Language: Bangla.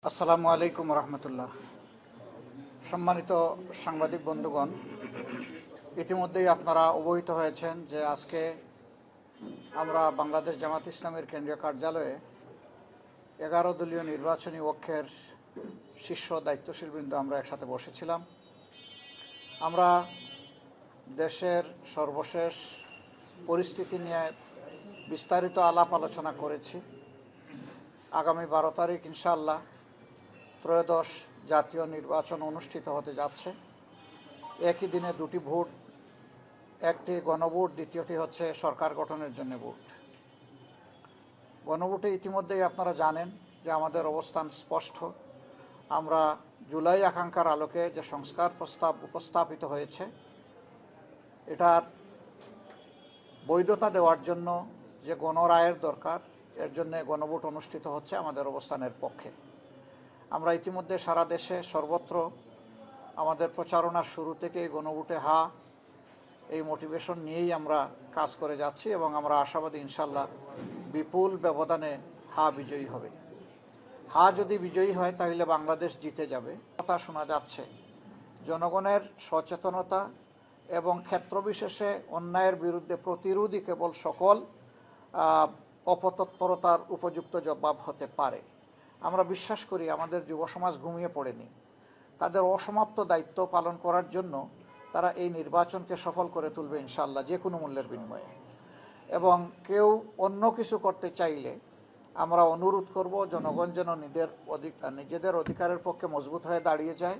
আসসালামু আলাইকুম রহমতুল্লাহ। সম্মানিত সাংবাদিক বন্ধুগণ, ইতিমধ্যেই আপনারা অবহিত হয়েছেন যে আজকে আমরা বাংলাদেশ জামাত ইসলামের কেন্দ্রীয় কার্যালয়ে 11 দলীয় নির্বাচনী অক্ষের শীর্ষ দায়িত্বশীলবৃন্দ আমরা একসাথে বসেছিলাম। আমরা দেশের সর্বশেষ পরিস্থিতি নিয়ে বিস্তারিত আলাপ আলোচনা করেছি। আগামী 12 তারিখ ইনশাআল্লাহ ত্রয়োদশ জাতীয় নির্বাচন অনুষ্ঠিত হতে যাচ্ছে। একই দিনে দুটি ভোট, একটি গণভোট, দ্বিতীয়টি হচ্ছে সরকার গঠনের জন্য ভোট। গণভোটে ইতিমধ্যেই আপনারা জানেন যে আমাদের অবস্থান স্পষ্ট। আমরা জুলাই আকাঙ্ক্ষার আলোকে যে সংস্কার প্রস্তাব উপস্থাপিত হয়েছে, এটার বৈধতা দেওয়ার জন্য যে গণরায়ের দরকার, এর জন্য গণভোট অনুষ্ঠিত হচ্ছে আমাদের অবস্থানের পক্ষে। আমরা ইতিমধ্যে সারা দেশে সর্বত্র আমাদের প্রচারণার শুরু থেকেই গণভোটে হা এই মোটিভেশন নিয়েই আমরা কাজ করে যাচ্ছি এবং আমরা আশাবাদী ইনশাল্লাহ বিপুল ব্যবধানে হা বিজয়ী হবে। হা যদি বিজয়ী হয় তাহলে বাংলাদেশ জিতে যাবে। কথা শোনা যাচ্ছে জনগণের সচেতনতা এবং ক্ষেত্রবিশেষে অন্যায়ের বিরুদ্ধে প্রতিরোধই কেবল সকল অপতৎপরতার উপযুক্ত জবাব হতে পারে। আমরা বিশ্বাস করি আমাদের যুব সমাজ ঘুমিয়ে পড়েনি। তাদের অসমাপ্ত দায়িত্ব পালন করার জন্য তারা এই নির্বাচনকে সফল করে তুলবে ইনশাআল্লাহ, যে কোনো মূল্যের বিনিময়ে। এবং কেউ অন্য কিছু করতে চাইলে আমরা অনুরোধ করব জনগণ যেন নিজেদের অধিকারের পক্ষে মজবুত হয়ে দাঁড়িয়ে যায়।